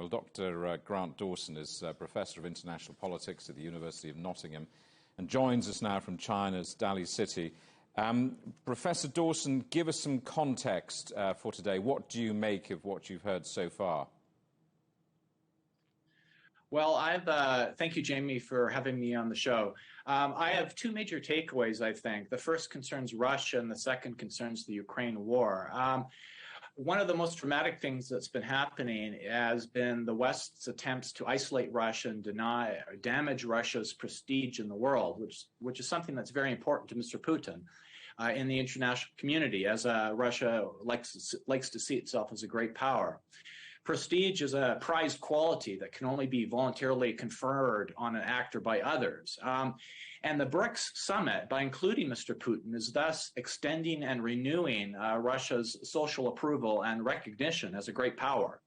panel. Dr. Grant Dawson is Professor of International Politics at the University of Nottingham and joins us now from China's Dali City. Professor Dawson, give us some context for today. What do you make of what you've heard so far? Well, thank you, Jamie, for having me on the show. I have two major takeaways, I think. The first concerns Russia and the second concerns the Ukraine war. One of the most dramatic things that's been happening has been the West's attempts to isolate Russia and deny or damage Russia's prestige in the world, which is something that's very important to Mr. Putin in the international community, as Russia likes to see itself as a great power. Prestige is a prized quality that can only be voluntarily conferred on an actor by others. And the BRICS summit, by including Mr. Putin, is thus extending and renewing Russia's social approval and recognition as a great power,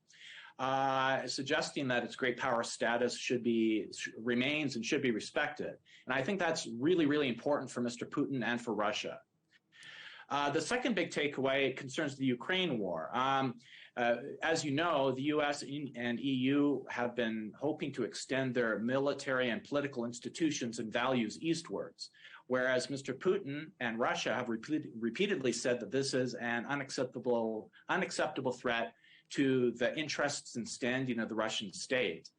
suggesting that its great power status remains and should be respected. And I think that's really, really important for Mr. Putin and for Russia. The second big takeaway concerns the Ukraine war. As you know, the U.S. and EU have been hoping to extend their military and political institutions and values eastwards, whereas Mr. Putin and Russia have repeatedly said that this is an unacceptable threat to the interests and standing of the Russian state.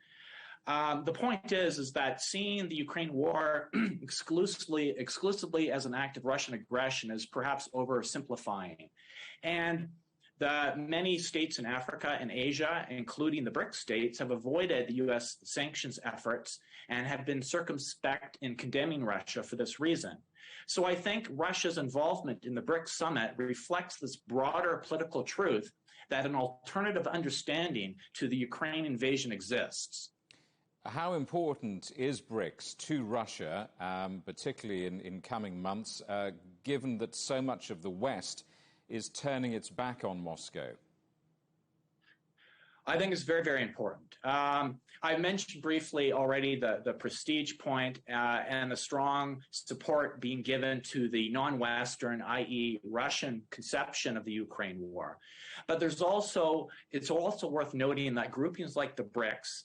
The point is that seeing the Ukraine war exclusively as an act of Russian aggression is perhaps oversimplifying. And the many states in Africa and Asia, including the BRICS states, have avoided the U.S. sanctions efforts and have been circumspect in condemning Russia for this reason. So I think Russia's involvement in the BRICS summit reflects this broader political truth that an alternative understanding to the Ukraine invasion exists. How important is BRICS to Russia, particularly in coming months, given that so much of the West is turning its back on Moscow? I think it's very, very important. I mentioned briefly already the prestige point and the strong support being given to the non-Western, i.e. Russian conception of the Ukraine war. But it's also worth noting that groupings like the BRICS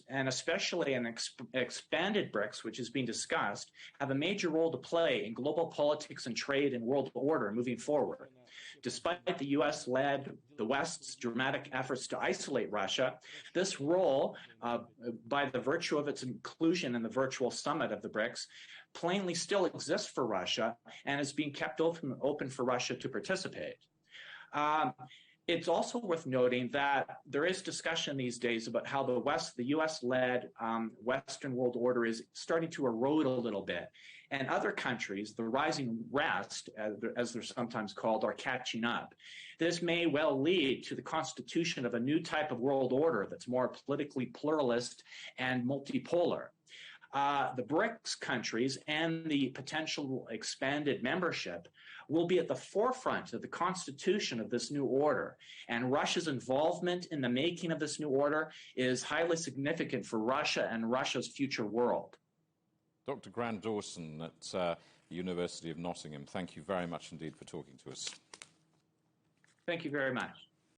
and especially an expanded BRICS, which is being discussed, have a major role to play in global politics and trade and world order moving forward. Despite the U.S.-led the West's dramatic efforts to isolate Russia, this role, by the virtue of its inclusion in the virtual summit of the BRICS, plainly still exists for Russia and is being kept open for Russia to participate. It's also worth noting that there is discussion these days about how the U.S.-led Western world order is starting to erode a little bit. And other countries, the rising rest, as they're sometimes called, are catching up. This may well lead to the constitution of a new type of world order that's more politically pluralist and multipolar. The BRICS countries and the potential expanded membership will be at the forefront of the constitution of this new order. And Russia's involvement in the making of this new order is highly significant for Russia and Russia's future world. Dr. Grant Dawson at the University of Nottingham, thank you very much indeed for talking to us. Thank you very much.